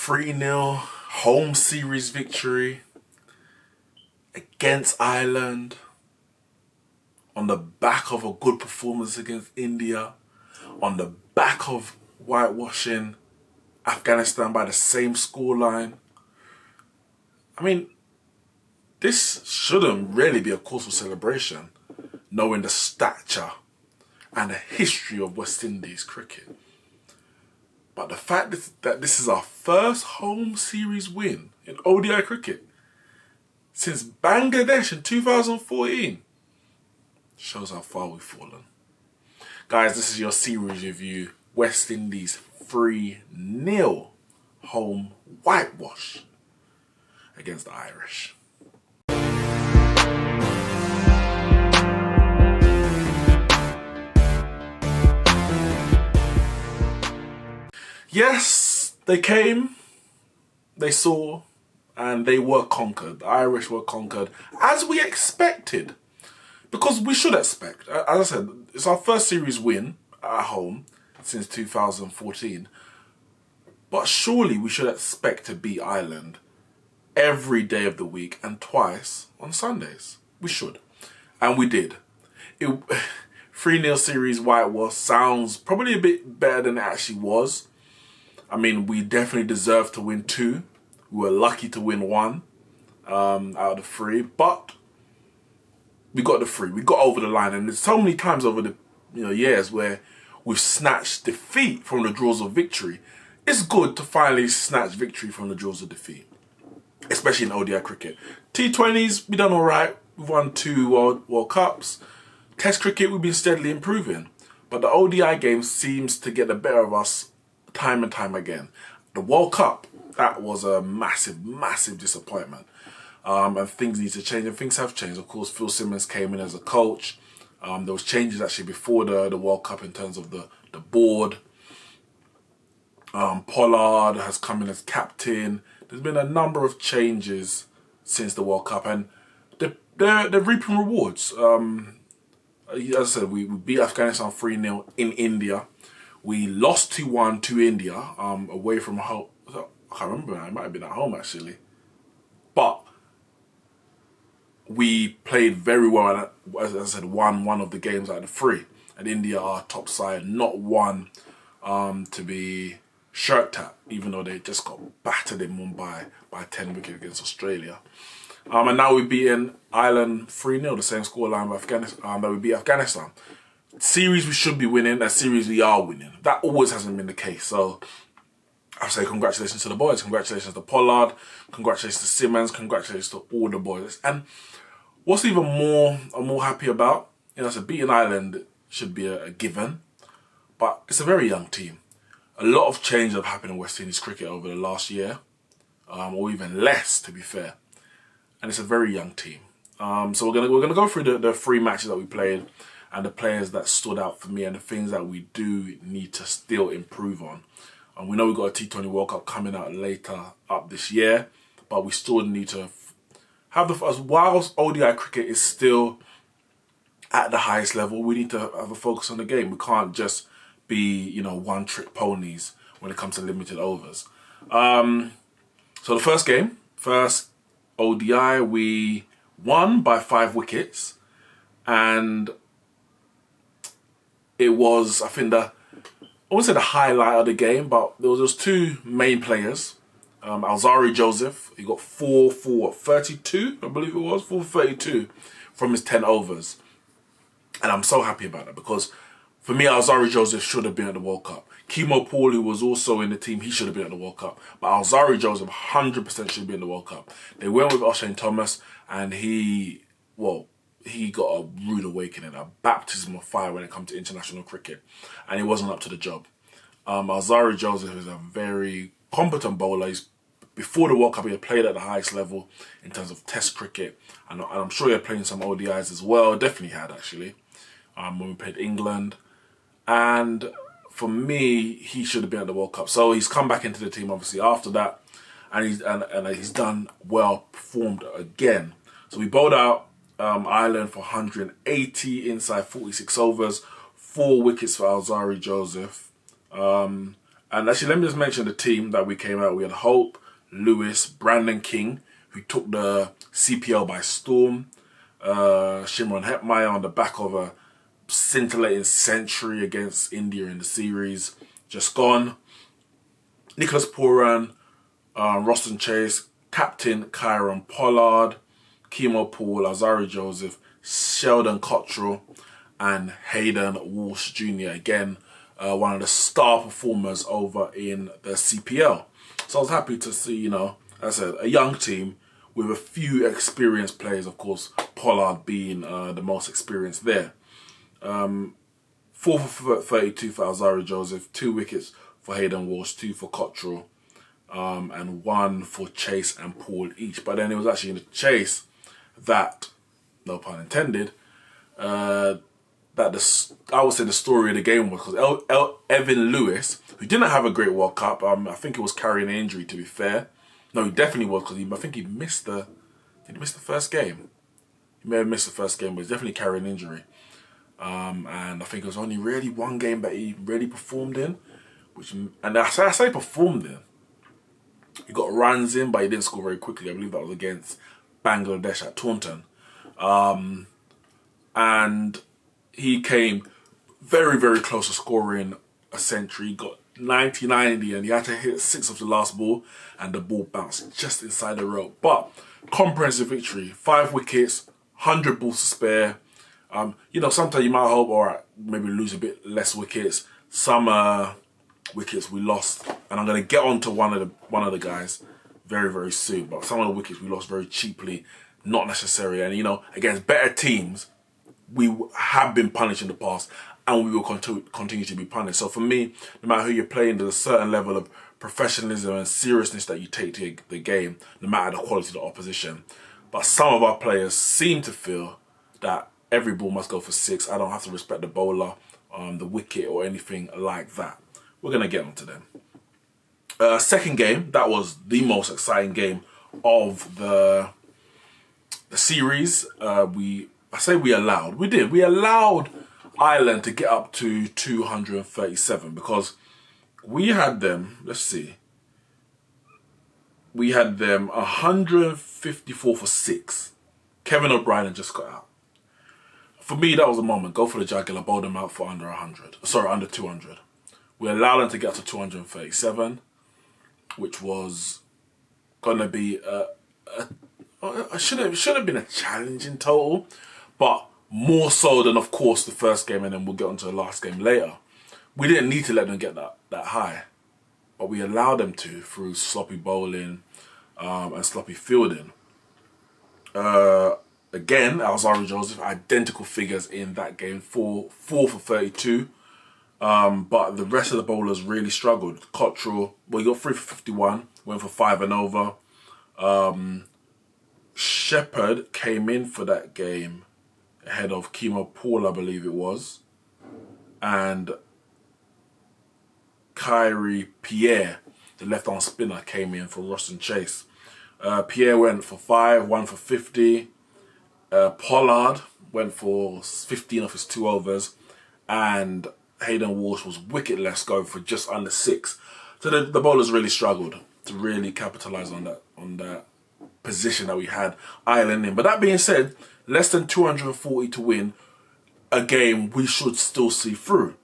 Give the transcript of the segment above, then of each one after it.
3-0 home series victory against Ireland on the back of a good performance against India, on the back of whitewashing Afghanistan by the same scoreline. I mean, this shouldn't really be a cause for celebration, knowing the stature and the history of West Indies cricket. But the fact that this is our first home series win in ODI cricket since Bangladesh in 2014 shows how far we've fallen. Guys, this is your series review. West Indies 3-0 home whitewash against the Irish. Yes, they came, they saw, and they were conquered. The Irish were conquered, as we expected. Because we should expect. As I said, it's our first series win at home since 2014. But surely we should expect to beat Ireland every day of the week and twice on Sundays. We should. And we did. 3-0 series whitewash sounds probably a bit better than it actually was. I mean, we definitely deserved to win 2. We were lucky to win 1 out of the 3, but we got the 3. We got over the line, and there's so many times over the years where we've snatched defeat from the jaws of victory. It's good to finally snatch victory from the jaws of defeat, especially in ODI cricket. T20s, we done all right. We've won 2 World Cups. Test cricket, we've been steadily improving, but the ODI game seems to get the better of us time and time again. The World Cup, that was a massive, massive disappointment. And things need to change, and things have changed. Of course, Phil Simmons came in as a coach. There was changes actually before the World Cup in terms of the board. Pollard has come in as captain. There's been a number of changes since the World Cup, and they're reaping rewards. As I said, we beat Afghanistan 3-0 in India. We lost 2-1 to India away from home. I can't remember now. It might have been at home actually. But we played very well, and as I said, won one of the games out of the 3. And India are top side, not one to be shirked at, even though they just got battered in Mumbai by 10 wickets against Australia. And now we've beaten Ireland 3-0, the same scoreline that we beat Afghanistan. Series we should be winning, a series we are winning. That always hasn't been the case. So I say congratulations to the boys, congratulations to Pollard, congratulations to Simmons, congratulations to all the boys. And what's even I'm more happy about, so beating Ireland should be a given, but it's a very young team. A lot of change have happened in West Indies cricket over the last year, or even less, to be fair. And it's a very young team. So we're gonna go through the 3 matches that we played, and the players that stood out for me, and the things that we do need to still improve on. And we know we've got a T20 World Cup coming out later up this year, but we still need to have whilst ODI cricket is still at the highest level, we need to have a focus on the game. We can't just be, one-trick ponies when it comes to limited overs. So the first ODI, we won by 5 wickets, and it was, I think, I wouldn't say the highlight of the game, but there was 2 main players. Alzarri Joseph, he got 4 for 32, I believe it was, 4 for 32 from his 10 overs. And I'm so happy about that, because for me, Alzarri Joseph should have been at the World Cup. Kemo Paul, who was also in the team, he should have been at the World Cup. But Alzarri Joseph 100% should be in the World Cup. They went with O'Shane Thomas, and he got a rude awakening, a baptism of fire when it comes to international cricket, and he wasn't up to the job. Alzarri Joseph is a very competent bowler. Before the World Cup, he had played at the highest level in terms of Test cricket, and I'm sure he had played in some ODIs as well. Definitely had, actually, when we played England. And for me, he should have been at the World Cup. So he's come back into the team, obviously, after that, and he's done well, performed again. So we bowled out Ireland for 180 inside 46 overs, 4 wickets for Alzarri Joseph. And actually, let me just mention the team that we came out. We had Hope, Lewis, Brandon King, who took the CPL by storm. Shimron Hetmeyer on the back of a scintillating century against India in the series. Just gone. Nicholas Pooran, Roston Chase, Captain Kyron Pollard, Kemo Paul, Azari Joseph, Sheldon Cottrell, and Hayden Walsh Jr. Again, one of the star performers over in the CPL. So I was happy to see, you know, as I said, a young team with a few experienced players, of course, Pollard being the most experienced there. 4 for 32 for Azari Joseph, 2 wickets for Hayden Walsh, 2 for Cottrell, and 1 for Chase and Paul each. But then it was actually in the chase that, no pun intended, that I would say the story of the game was because Evan Lewis, who didn't have a great World Cup, I think he was carrying an injury, to be fair. No, he definitely was, because I think he missed the, did he miss the first game? He may have missed the first game, but he's definitely carrying an injury. And I think it was only really one game that he really performed in, and I say performed in. He got runs in, but he didn't score very quickly. I believe that was against Bangladesh at Taunton. And he came very, very close to scoring a century. He got 90-90 and he had to hit 6 of the last ball and the ball bounced just inside the rope. But comprehensive victory, 5 wickets, 100 balls to spare. You know, sometimes you might hope, all right, maybe lose a bit less wickets. Some wickets we lost, and I'm going to get on to one of the guys very, very soon. But some of the wickets we lost very cheaply, not necessary. And, you know, against better teams, we have been punished in the past, and we will continue to be punished. So for me, no matter who you're playing, there's a certain level of professionalism and seriousness that you take to the game, no matter the quality of the opposition. But some of our players seem to feel that every ball must go for 6. I don't have to respect the bowler, the wicket, or anything like that. We're going to get onto them. Second game, that was the most exciting game of the series. We allowed Ireland to get up to 237 because we had them, let's see, we had them 154 for 6. Kevin O'Brien just got out. For me, that was a moment. Go for the jugular, bowl them out for under 100. Sorry, under 200. We allowed them to get up to 237, which was gonna be should have been a challenging total, but more so than, of course, the first game, and then we'll get onto the last game later. We didn't need to let them get that high, but we allowed them to through sloppy bowling and sloppy fielding. Again, Alzari Joseph, identical figures in that game, 4 for 32. But the rest of the bowlers really struggled. Cottrell, well, he got 3 for 51, went for 5 and over. Shepherd came in for that game ahead of Kemo Paul, I believe it was. And Kyrie Pierre, the left-arm spinner, came in for Roston Chase. Pierre went for 5, 1 for 50. Pollard went for 15 off his 2 overs. And Hayden Walsh was wicketless, going for just under 6. So the bowlers really struggled to really capitalise on that position that we had Ireland in. But that being said, less than 240 to win a game we should still see through.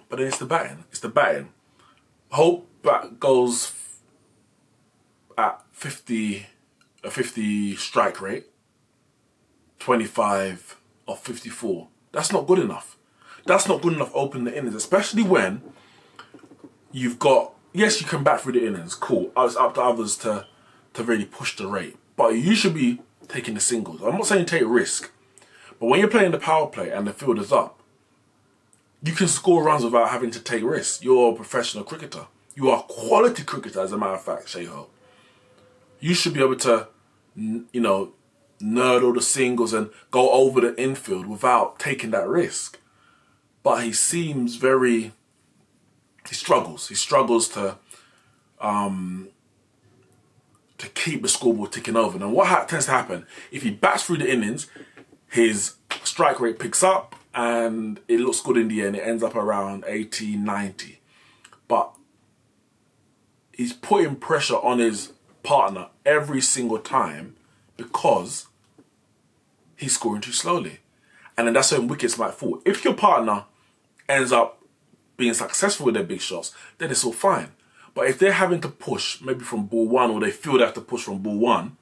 But then it's the batting. It's the batting. Hope bat goes at 50 strike rate, 25 of 54. That's not good enough. That's not good enough opening the innings, especially when you've got, yes, you can bat through the innings, cool. It's up to others to really push the rate. But you should be taking the singles. I'm not saying take risk, but when you're playing the power play and the field is up, you can score runs without having to take risks. You're a professional cricketer. You are a quality cricketer, as a matter of fact, Shayho. You should be able to, you know, nerdle the singles and go over the infield without taking that risk. But he seems he struggles. He struggles to keep the scoreboard ticking over. And what tends to happen, if he bats through the innings, his strike rate picks up and it looks good in the end. It ends up around 80, 90. but he's putting pressure on his partner every single time because he's scoring too slowly. And then that's when wickets might fall. If your partner ends up being successful with their big shots, then it's all fine. But if they're having to push maybe from ball one, or they feel they have to push from ball one,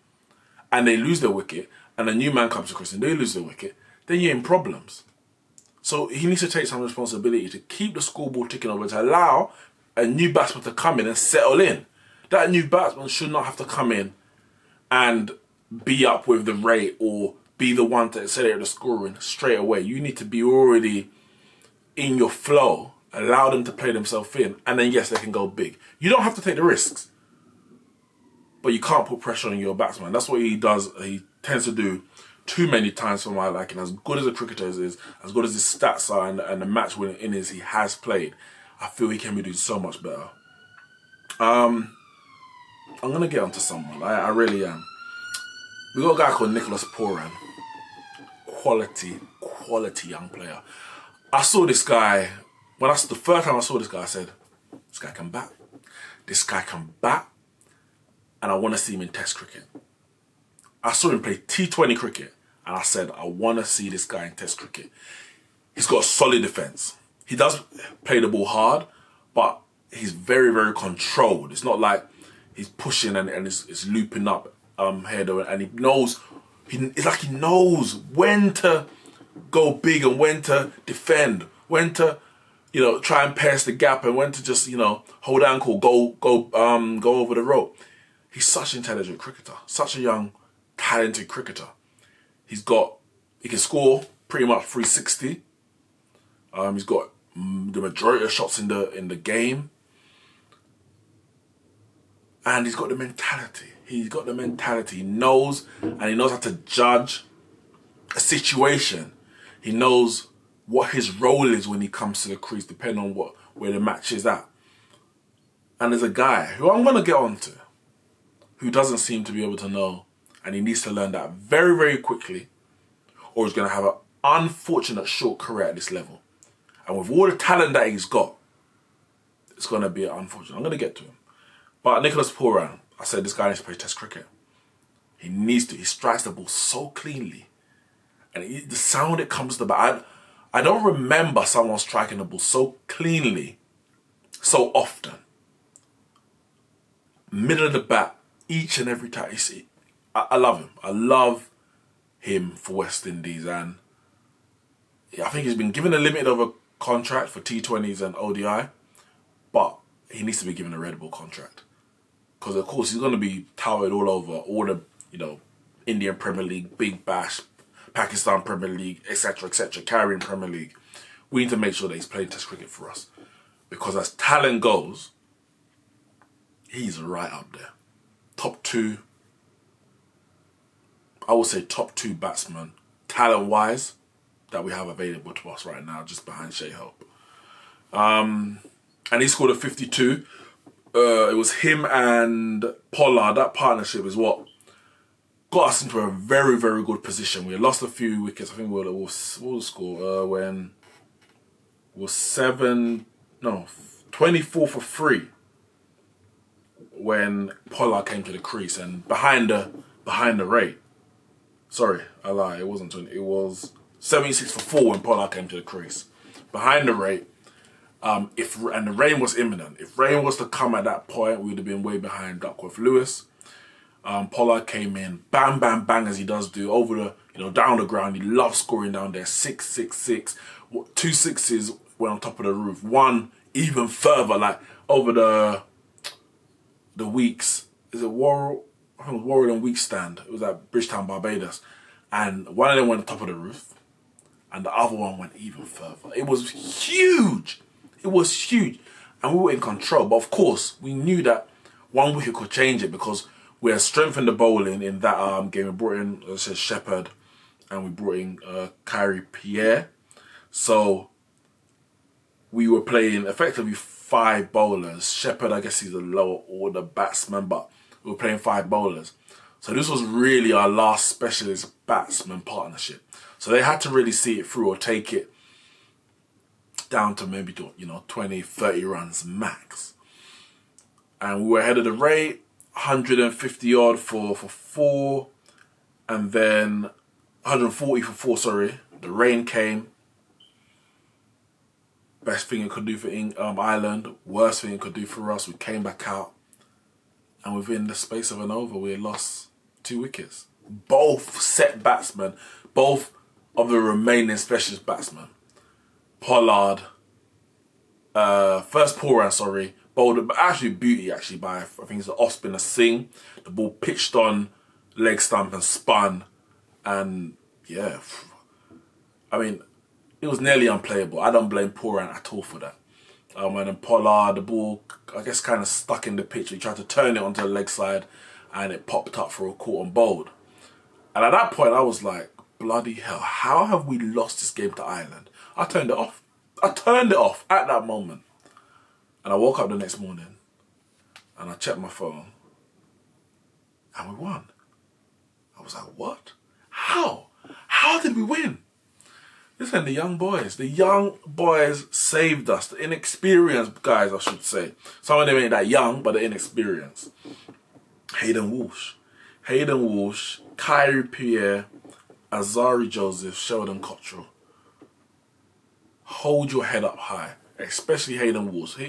and they lose their wicket, and a new man comes across and they lose their wicket, then you're in problems. So he needs to take some responsibility to keep the scoreboard ticking over, to allow a new batsman to come in and settle in. That new batsman should not have to come in and be up with the rate or be the one to accelerate the scoring straight away. You need to be already in your flow, allow them to play themselves in, and then yes, they can go big. You don't have to take the risks, but you can't put pressure on your batsman. That's what he does. He tends to do too many times for my liking. As good as a cricketer is, as good as his stats are and the match winning innings he has played, I feel he can be doing so much better. I'm going to get onto someone. I really am. We got a guy called Nicholas Pooran. Quality young player. I saw this guy, the first time I saw this guy, I said, this guy can bat. This guy can bat. And I want to see him in Test cricket. I saw him play T20 cricket. And I said, I want to see this guy in Test cricket. He's got a solid defence. He does play the ball hard, but he's very, very controlled. It's not like he's pushing and it's looping up head, and he knows, it's like he knows when to go big and when to defend, when to, try and pierce the gap, and when to just, hold ankle, go over the rope. He's such an intelligent cricketer, such a young, talented cricketer. He can score pretty much 360. He's got the majority of shots in the game. And he's got the mentality. He knows, and he knows how to judge a situation. He knows what his role is when he comes to the crease, depending on where the match is at. And there's a guy who I'm going to get onto, who doesn't seem to be able to know, and he needs to learn that very, very quickly, or he's going to have an unfortunate short career at this level. And with all the talent that he's got, it's going to be unfortunate. I'm going to get to him. But Nicholas Pooran, I said this guy needs to play Test cricket. He needs to. He strikes the ball so cleanly. And the sound it comes to the bat, I don't remember someone striking the ball so cleanly, so often. Middle of the bat, each and every time. You see, I love him. I love him for West Indies. And I think he's been given a limit of a contract for T20s and ODI, but he needs to be given a red ball contract. Because of course he's going to be touted all over, all the, Indian Premier League, Big Bash, Pakistan Premier League, etc., Caribbean Premier League. We need to make sure that he's playing Test cricket for us. Because as talent goes, he's right up there. Top two, I would say top two batsmen, talent-wise, that we have available to us right now, just behind Shea Hope. And he scored a 52. It was him and Pollard. That partnership is what got us into a very, very good position. We lost a few wickets. I think what was the score? When it was 24 for 3 when Pollard came to the crease, and behind the rate. Sorry, I lie. It wasn't 20. It was 76 for 4 when Pollard came to the crease. Behind the rate. And the rain was imminent. If rain was to come at that point, we would have been way behind Duckworth Lewis. Pollard came in, bang, bang, bang, as he does do, over the, down the ground. He loves scoring down there. 6, 6, 6. 2 sixes went on top of the roof. One even further, like over the Weeks. Is it Worrell? I think it was Worrell and Weeks stand. It was at Bridgetown, Barbados. And one of them went on top of the roof, and the other one went even further. It was huge. It was huge, and we were in control. But of course, we knew that one wicket could change it, because we had strengthened the bowling in that game. We brought in, as I said, Shepherd, and we brought in Kyrie Pierre. So we were playing effectively 5 bowlers. Shepherd, I guess he's a lower order batsman, but we were playing 5 bowlers. So this was really our last specialist batsman partnership. So they had to really see it through, or take it down to maybe, 20, 30 runs max. And we were ahead of the rate, 150 odd for 4, and then 140 for 4, sorry. The rain came. Best thing it could do for Ireland, worst thing it could do for us. We came back out, and within the space of an over, we had lost 2 wickets. Both set batsmen, both of the remaining specialist batsmen. Pollard, first pour round, sorry, bowled, but actually beauty actually by, I think it's the off spinner Singh. The ball pitched on leg stump and spun, and yeah, I mean, it was nearly unplayable. I don't blame pour round at all for that. And then Pollard, the ball, I guess, kind of stuck in the pitch. He tried to turn it onto the leg side, and it popped up for a caught and bowled. And at that point, I was like, bloody hell, how have we lost this game to Ireland? I turned it off. I turned it off at that moment. And I woke up the next morning, and I checked my phone, and we won. I was like, what? How? How did we win? Listen, the young boys saved us. The inexperienced guys, I should say. Some of them ain't that young, but they're inexperienced. Hayden Walsh, Kyrie Pierre, Azari Joseph, Sheldon Cottrell. Hold your head up high, especially Hayden Walsh.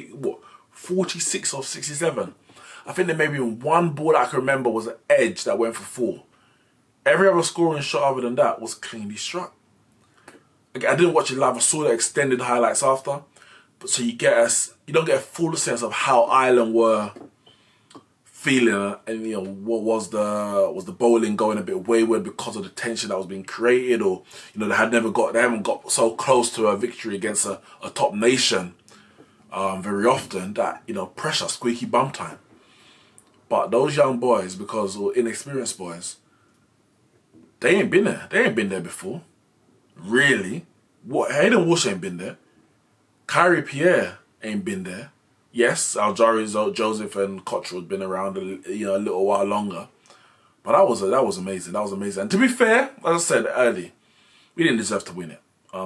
46 of 67. I think there may be one ball that I can remember was an edge that went for 4. Every other scoring shot other than that was cleanly struck. I didn't watch it live. I saw the extended highlights after, but so you don't get a full sense of how Ireland were feeling, and what was the bowling going a bit wayward because of the tension that was being created, or they haven't got so close to a victory against a top nation very often that pressure, squeaky bum time. But those young boys, or inexperienced boys, they ain't been there. They ain't been there before. Really? What? Hayden Walsh ain't been there. Kyrie Pierre ain't been there. Yes, Aljari Joseph and Cottrell had been around a little while longer. But that was amazing. That was amazing. And to be fair, as I said early, we didn't deserve to win it.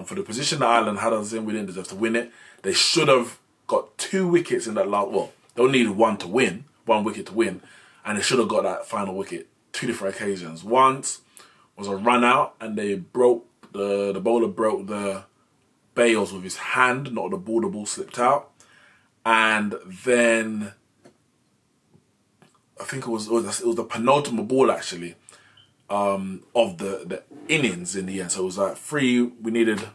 For the position that Ireland had us in, we didn't deserve to win it. They should have got 2 wickets in that last. Well, they only needed 1 wicket to win, and they should have got that final wicket 2 different occasions. Once was a run out, and they broke the bowler broke the bails with his hand, not the ball. The ball slipped out, and then I think it was the penultimate ball actually of the innings in the end. So it was like 3. We needed,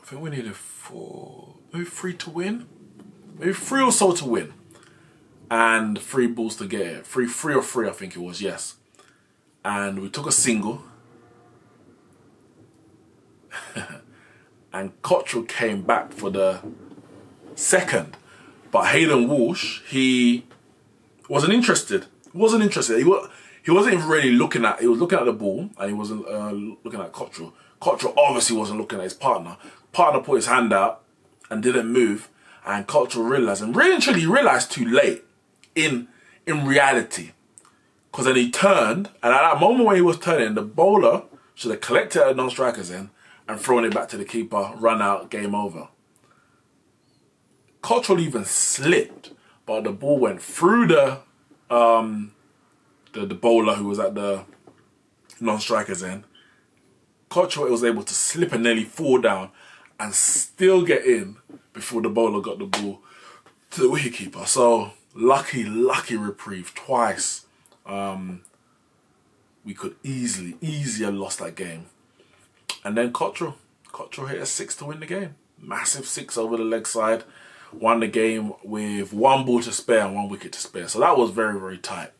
I think we needed 4, maybe 3 to win, maybe 3 or so to win, and 3 balls to get it. 3 or 3, I think it was. Yes. And we took a single, and Cottrell came back for the second. But Hayden Walsh, he wasn't interested. He wasn't even really looking at. He was looking at the ball, and he wasn't looking at Cottrell. Cottrell obviously wasn't looking at his partner. Partner put his hand out and didn't move, and Cottrell realised, and really and truly realised too late in reality. Because then he turned, and at that moment when he was turning, the bowler should have collected at a non-striker's end and thrown it back to the keeper, run out, game over. Cottrell even slipped, but the ball went through the bowler who was at the non-striker's end. Cottrell was able to slip and nearly fall down and still get in before the bowler got the ball to the wicketkeeper. So lucky reprieve twice. We could easily have lost that game. And then Cottrell hit a 6 to win the game. Massive 6 over the leg side. Won the game with 1 ball to spare and 1 wicket to spare. So that was very, very tight.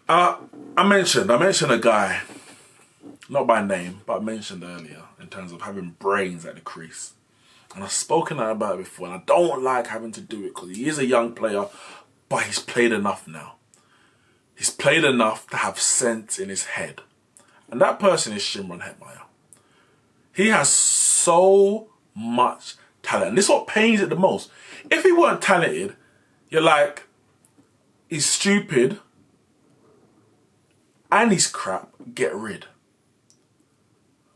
I mentioned a guy, not by name, but I mentioned earlier in terms of having brains at the crease. And I've spoken about it before, and I don't like having to do it because he is a young player, but he's played enough now. He's played enough to have sense in his head. And that person is Shimron Hetmeyer. He has so much talent. And this is what pains it the most. If he weren't talented, you're like, he's stupid and he's crap, get rid.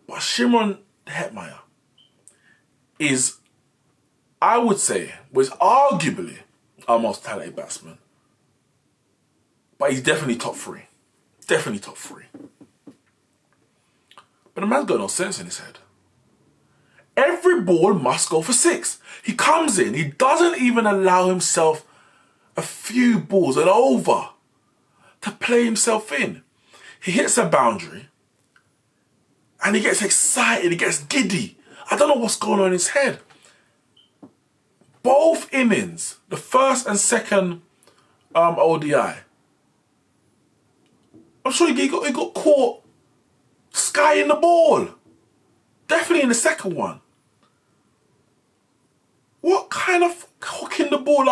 But Shimron Hetmyer is, I would say, was arguably our most talented batsman. But he's definitely top three. Definitely top three. But the man's got no sense in his head. Every ball must go for six. He comes in, he doesn't even allow himself a few balls, an over, to play himself in. He hits a boundary and he gets excited, he gets giddy. I don't know what's going on in his head. Both innings, the first and second ODI, I'm sure he got caught skying the ball. Definitely in the second one. What kind of hooking the ball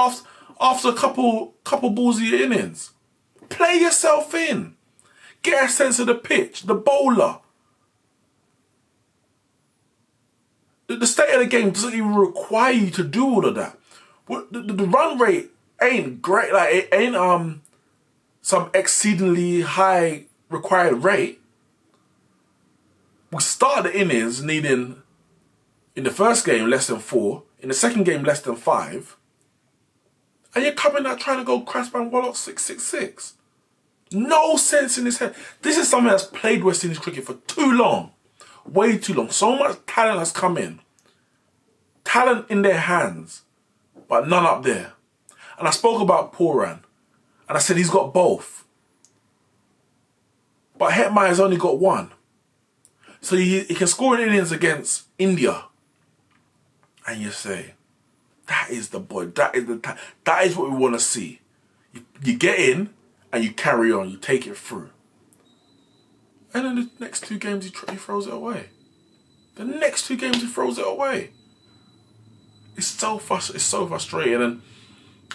after a couple balls of your innings? Play yourself in. Get a sense of the pitch, the bowler. The state of the game doesn't even require you to do all of that. The run rate ain't great. Like, it ain't some exceedingly high required rate. We started the innings needing, in the first game, less than 4. In the second game, less than 5. And you're coming out trying to go Crashman Wallock 666. No sense in his head. This is someone that's played West Indies cricket for too long. Way too long. So much talent has come in. Talent in their hands, but none up there. And I spoke about Pooran, and I said he's got both. But Hetmyer's only got one. So he can score in innings against India. And you say, that is the boy, that is what we want to see. You get in and you carry on, you take it through. And then the next 2 games he throws it away. The next 2 games he throws it away. It's so frustrating. And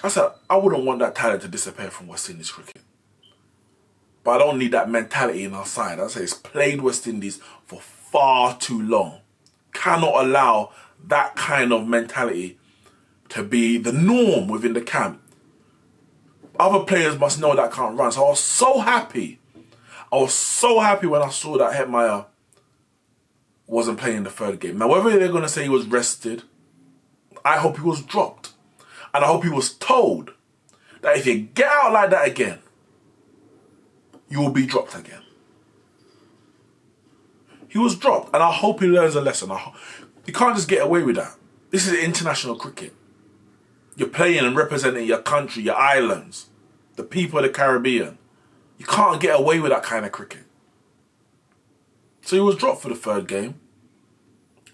I said, I wouldn't want that talent to disappear from West Indies cricket. But I don't need that mentality in our side. I say it's played West Indies for far too long. Cannot allow that kind of mentality to be the norm within the camp. Other players must know that can't run. So I was so happy. I was so happy when I saw that Hetmyer wasn't playing the third game. Now, whether they're going to say he was rested, I hope he was dropped. And I hope he was told that if you get out like that again, you will be dropped again. He was dropped, and I hope he learns a lesson. You can't just get away with that. This is international cricket. You're playing and representing your country, your islands, the people of the Caribbean. You can't get away with that kind of cricket. So he was dropped for the third game,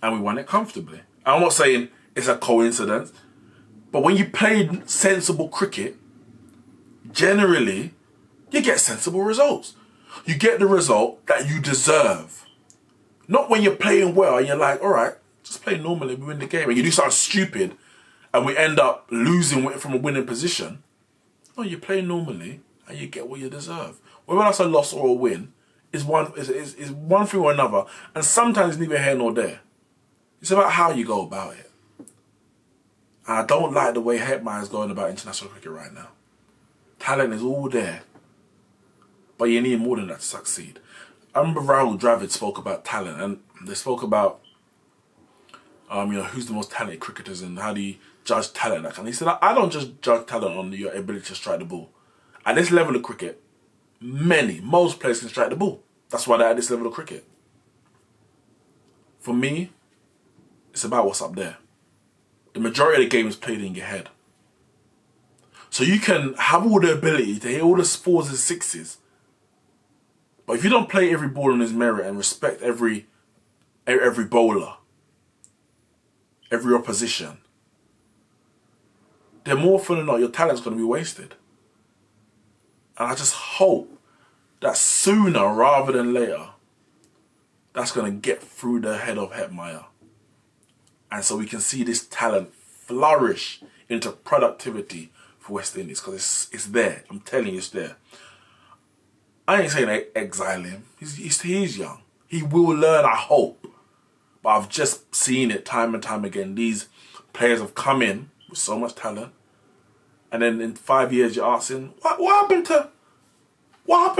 and we won it comfortably. I'm not saying it's a coincidence, but when you play sensible cricket, generally, you get sensible results. You get the result that you deserve. Not when you're playing well and you're like, all right, just play normally, we win the game. And you do something stupid and we end up losing from a winning position. No, you play normally and you get what you deserve. Whether that's a loss or a win is one thing or another. And sometimes neither here nor there. It's about how you go about it. And I don't like the way Hetmyer is going about international cricket right now. Talent is all there. But you need more than that to succeed. I remember Rahul Dravid spoke about talent, and they spoke about, who's the most talented cricketers and how do you judge talent. And he said, I don't just judge talent on your ability to strike the ball. At this level of cricket, most players can strike the ball. That's why they're at this level of cricket. For me, it's about what's up there. The majority of the game is played in your head. So you can have all the ability to hit all the 4s and 6s, but if you don't play every ball on his merit and respect every bowler, every opposition, then more often than not, your talent's going to be wasted. And I just hope that sooner rather than later, that's going to get through the head of Hetmyer. And so we can see this talent flourish into productivity for West Indies, because it's there. I'm telling you, it's there. I ain't saying exile him. He's young. He will learn, I hope. But I've just seen it time and time again. These players have come in with so much talent, and then in 5 years you're asking, what happened to, what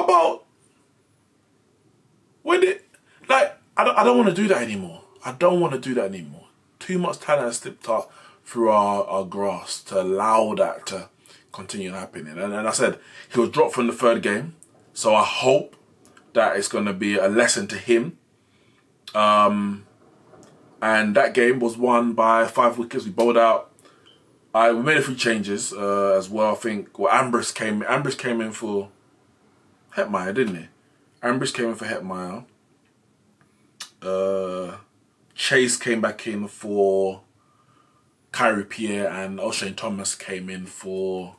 about when it, like, I don't want to do that anymore. I don't want to do that anymore. Too much talent has slipped out through our grasp to allow that to continue happening. And I said, he was dropped from the third game. So I hope that it's going to be a lesson to him. And that game was won by 5 wickets. We bowled out. We made a few changes as well. I think Ambrose came in for Hetmeyer, didn't he? Ambrose came in for Hetmeyer. Chase came back in for Kyrie Pierre, and O'Shane Thomas came in for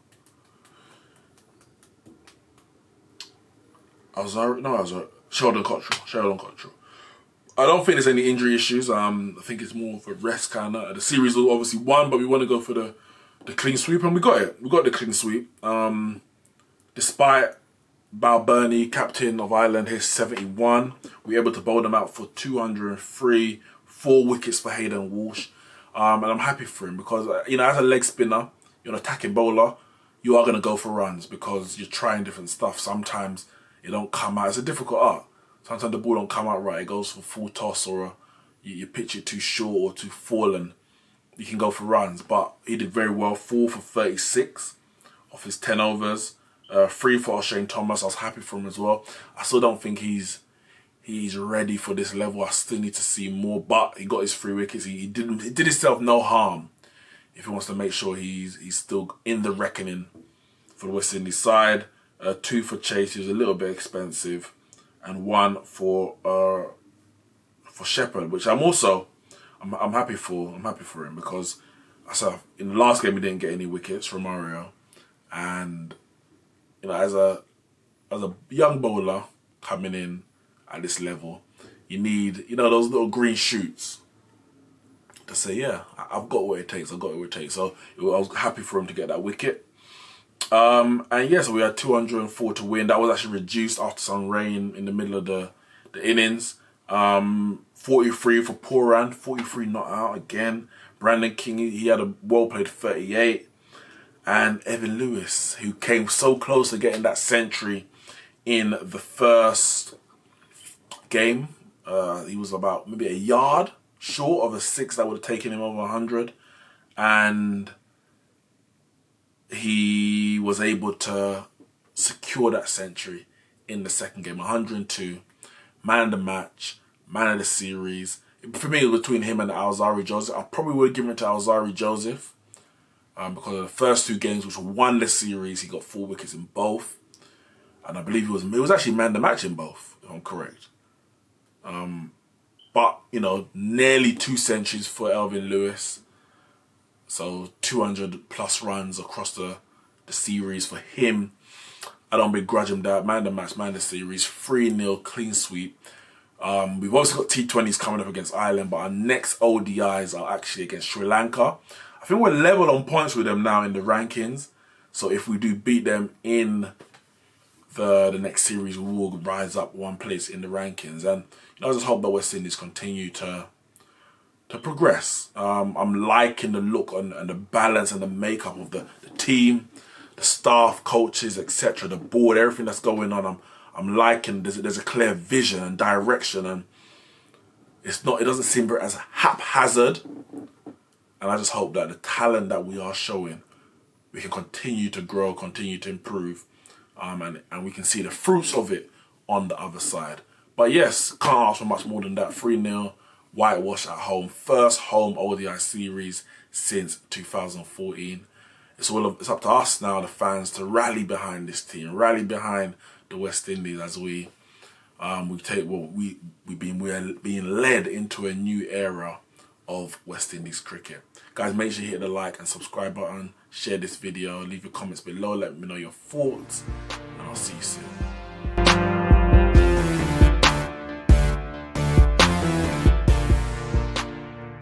Sheldon Cottrell. I don't think there's any injury issues. I think it's more of a rest kind of. The series was obviously won, but we want to go for the clean sweep, and we got it. We got the clean sweep. Despite Balbirnie, captain of Ireland, his 71, we were able to bowl them out for 203, 4 wickets for Hayden Walsh. And I'm happy for him because, as a leg spinner, you're an attacking bowler, you are going to go for runs because you're trying different stuff. Sometimes it don't come out. It's a difficult art. Sometimes the ball don't come out right. It goes for full toss, or you pitch it too short or too fallen. You can go for runs, but he did very well. 4 for 36 off his 10 overs. 3 for O'Shane Thomas. I was happy for him as well. I still don't think he's ready for this level. I still need to see more, but he got his 3 wickets. He did himself no harm if he wants to make sure he's still in the reckoning for the West Indies side. 2 for Chase, he was a little bit expensive, and 1 for Shepherd, which I'm happy for. I'm happy for him because I saw in the last game he didn't get any wickets from Mario, and as a young bowler coming in at this level, you need those little green shoots to say, yeah, I've got what it takes. I've got what it takes. So I was happy for him to get that wicket. And yeah, so we had 204 to win. That was actually reduced after some rain in the middle of the innings. 43 for Pooran, 43 not out again. Brandon King, he had a well-played 38. And Evan Lewis, who came so close to getting that century in the first game. He was about maybe a yard short of a 6 that would have taken him over 100. And he was able to secure that century in the second game. 102, man of the match, man of the series. For me, it was between him and Alzari Joseph. I probably would have given it to Alzari Joseph because of the first 2 games, which won the series. He got 4 wickets in both. And I believe it was actually man of the match in both, if I'm correct. But, nearly 2 centuries for Elvin Lewis. So 200 plus runs across the series for him. I don't begrudge him that. Man of the match, man of the series. 3-0 clean sweep. We've also got T20s coming up against Ireland, but our next ODIs are actually against Sri Lanka. I think we're level on points with them now in the rankings. So if we do beat them in the next series, we will rise up 1 place in the rankings. And I just hope that West Indies continue to progress. I'm liking the look and the balance and the makeup of the team, the staff, coaches, etc., the board, everything that's going on. I'm liking. There's a clear vision and direction, and it doesn't seem as haphazard. And I just hope that the talent that we are showing, we can continue to grow, continue to improve, and we can see the fruits of it on the other side. But yes, can't ask for much more than that. 3-0, whitewash at home. First home ODI series since 2014. It's up to us now, the fans, to rally behind this team, rally behind the West Indies as we're being led into a new era of West Indies cricket. Guys, make sure you hit the like and subscribe button, share this video, leave your comments below, let me know your thoughts, and I'll